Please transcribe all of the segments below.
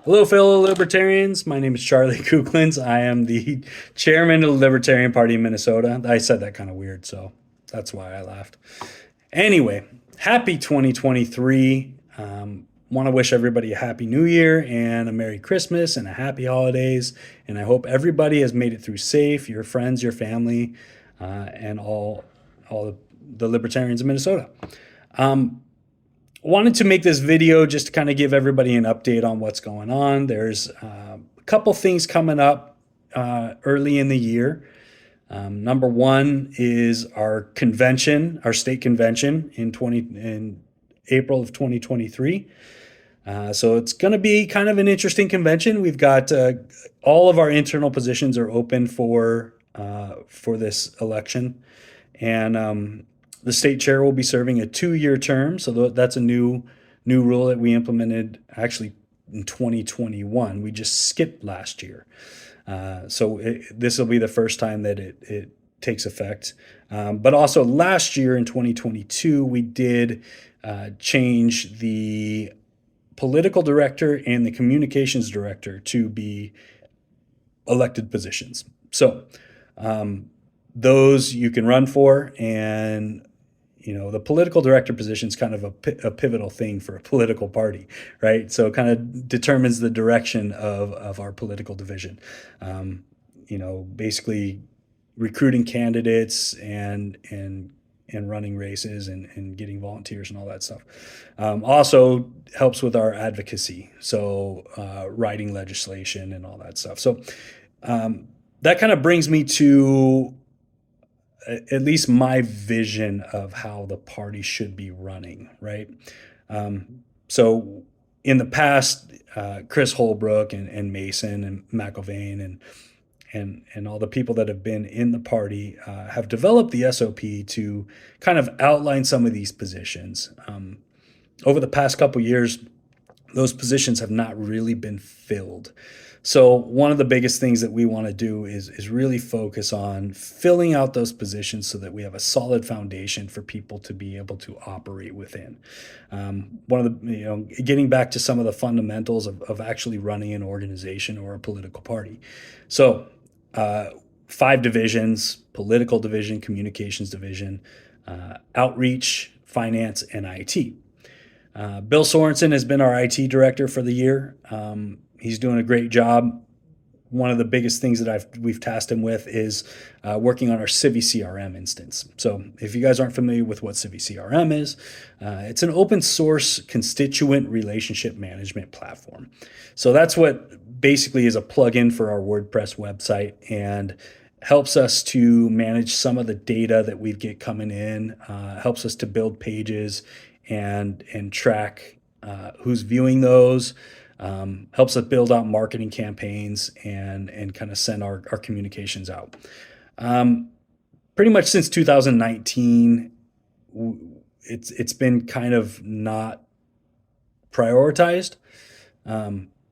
Hello, fellow libertarians. My name is Charlie Kuklins. I am the chairman of the Libertarian Party in Minnesota. I said that kind of weird, so that's why I laughed. Anyway, happy 2023. Want to wish everybody a happy new year and a Merry Christmas and a happy holidays. And I hope everybody has made it through safe, your friends, your family, and all the libertarians in Minnesota. Wanted to make this video just to kind of give everybody an update on what's going on. There's a couple things coming up early in the year. Number one is our convention, our state convention in April of 2023. So it's going to be kind of an interesting convention. We've got all of our internal positions are open for this election, and the state chair will be serving a 2-year term. So that's a new rule that we implemented actually in 2021. We just skipped last year. So this will be the first time that it takes effect. But also last year in 2022, we did change the political director and the communications director to be elected positions. So those you can run for, and the political director position is kind of a pivotal thing for a political party, right? So it kind of determines the direction of our political division. Basically recruiting candidates and running races and getting volunteers and all that stuff. Also helps with our advocacy, so writing legislation and all that stuff. So that kind of brings me to at least my vision of how the party should be running, right? So in the past, Chris Holbrook and Mason and McIlvain and all the people that have been in the party have developed the SOP to kind of outline some of these positions. Over the past couple years, those positions have not really been filled. So one of the biggest things that we want to do is really focus on filling out those positions so that we have a solid foundation for people to be able to operate within. One of the, getting back to some of the fundamentals of actually running an organization or a political party. So 5 divisions: political division, communications division, outreach, finance, and IT. Bill Sorensen has been our IT director for the year. He's doing a great job. One of the biggest things that we've tasked him with is working on our Civi CRM instance. So if you guys aren't familiar with what Civi CRM is, it's an open source constituent relationship management platform. So that's what basically is a plugin for our WordPress website and helps us to manage some of the data that we get coming in, helps us to build pages and track who's viewing those. Helps us build out marketing campaigns and kind of send our communications out. Pretty much since 2019, it's been kind of not prioritized.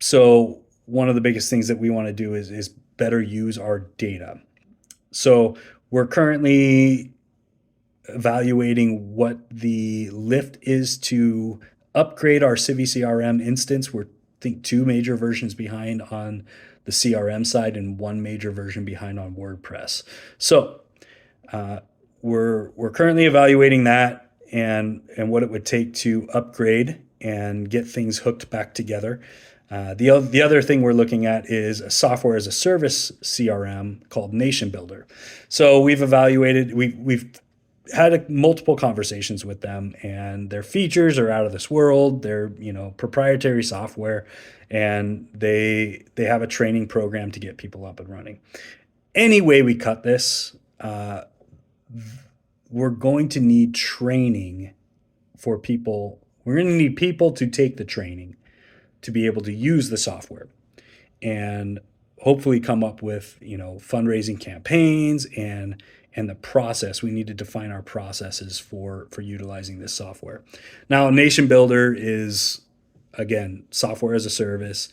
So one of the biggest things that we want to do is better use our data. So we're currently evaluating what the lift is to upgrade our Civi CRM instance. We're think 2 major versions behind on the CRM side and 1 major version behind on WordPress. So we're currently evaluating that and what it would take to upgrade and get things hooked back together. The other thing we're looking at is a software as a service CRM called Nation Builder. So we've evaluated, we've had multiple conversations with them, and their features are out of this world. They're proprietary software, and they have a training program to get people up and running. Any way we cut this, we're going to need training for people. We're going to need people to take the training to be able to use the software and hopefully come up with fundraising campaigns and the process. We need to define our processes for utilizing this software. Now, Nation Builder is, again, software as a service.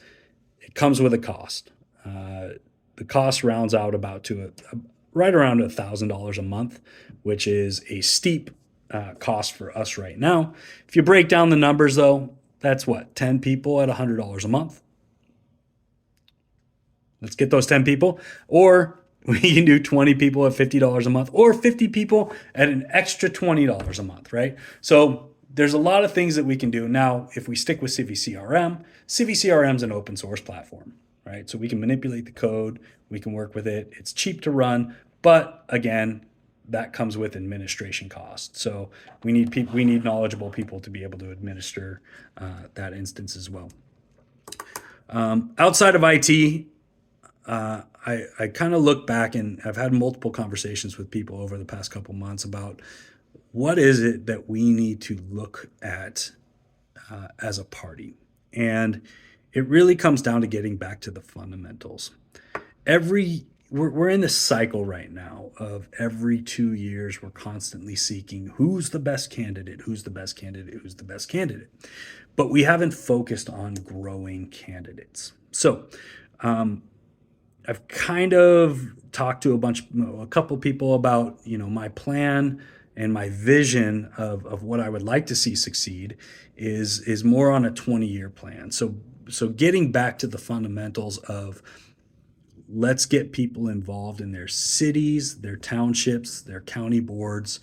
It comes with a cost. The cost rounds out about to right around $1,000 a month, which is a steep cost for us right now. If you break down the numbers, though, that's what, 10 people at $100 a month. Let's get those 10 people. Or we can do 20 people at $50 a month, or 50 people at an extra $20 a month, right? So there's a lot of things that we can do. Now, if we stick with CiviCRM, CiviCRM is an open source platform, right? So we can manipulate the code, we can work with it. It's cheap to run, but again, that comes with administration costs. So we need people, we need knowledgeable people to be able to administer that instance as well. Outside of IT, I kind of look back, and I've had multiple conversations with people over the past couple months about what is it that we need to look at as a party. And it really comes down to getting back to the fundamentals. We're in this cycle right now of every 2 years we're constantly seeking who's the best candidate, who's the best candidate, who's the best candidate. But we haven't focused on growing candidates. So I've kind of talked to a couple people about, my plan and my vision of what I would like to see succeed is more on a 20-year plan. So getting back to the fundamentals of, let's get people involved in their cities, their townships, their county boards,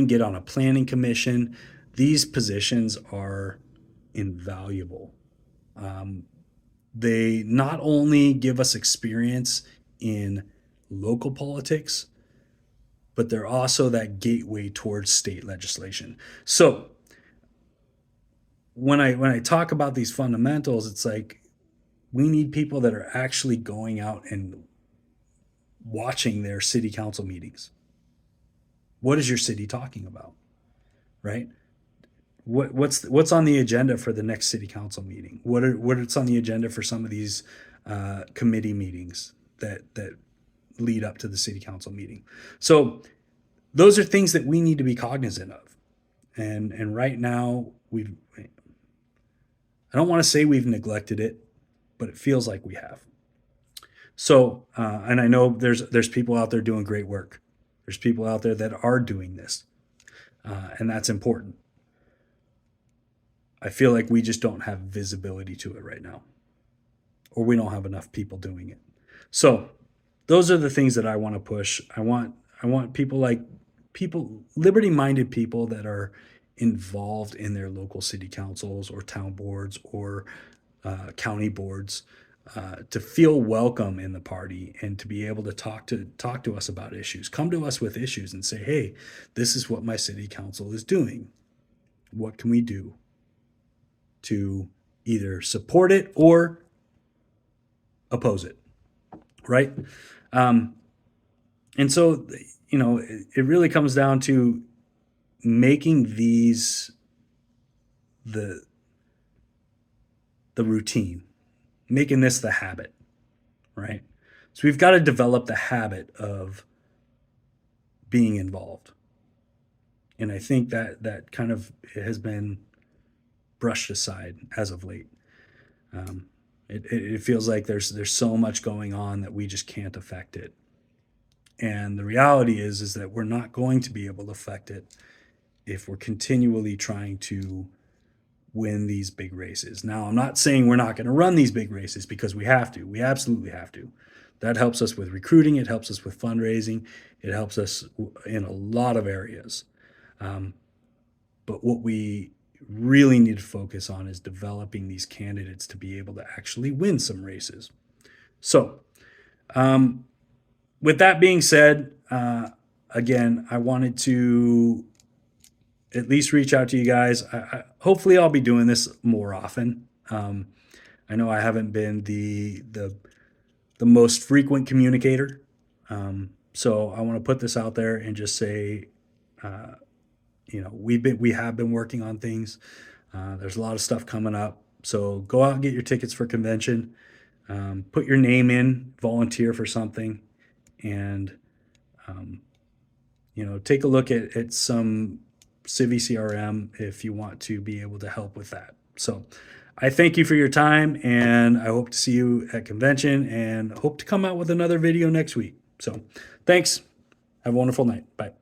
get on a planning commission. These positions are invaluable. They not only give us experience in local politics, but they're also that gateway towards state legislation. So when I talk about these fundamentals, it's like we need people that are actually going out and watching their city council meetings. What is your city talking about, right? What's on the agenda for the next city council meeting? What's on the agenda for some of these committee meetings that lead up to the city council meeting? So those are things that we need to be cognizant of. And right now I don't want to say we've neglected it, but it feels like we have. So and I know there's people out there doing great work. There's people out there that are doing this, and that's important. I feel like we just don't have visibility to it right now, or we don't have enough people doing it. So those are the things that I want to push. I want liberty-minded people that are involved in their local city councils or town boards or county boards to feel welcome in the party and to be able to talk to us about issues. Come to us with issues and say, hey, this is what my city council is doing. What can we do to either support it or oppose it, right? And so, it really comes down to making these the routine, making this the habit, right? So we've got to develop the habit of being involved. And I think that kind of has been brushed aside as of late. It feels like there's so much going on that we just can't affect it. And the reality is that we're not going to be able to affect it if we're continually trying to win these big races. Now, I'm not saying we're not going to run these big races, because we have to. We absolutely have to. That helps us with recruiting. It helps us with fundraising. It helps us in a lot of areas. But what we really need to focus on is developing these candidates to be able to actually win some races. So, with that being said, again, I wanted to at least reach out to you guys. Hopefully I'll be doing this more often. I know I haven't been the most frequent communicator. So I want to put this out there and just say, we have been working on things. There's a lot of stuff coming up. So go out and get your tickets for convention. Put your name in, volunteer for something, and take a look at some CiviCRM if you want to be able to help with that. So I thank you for your time, and I hope to see you at convention, and hope to come out with another video next week. So thanks. Have a wonderful night. Bye.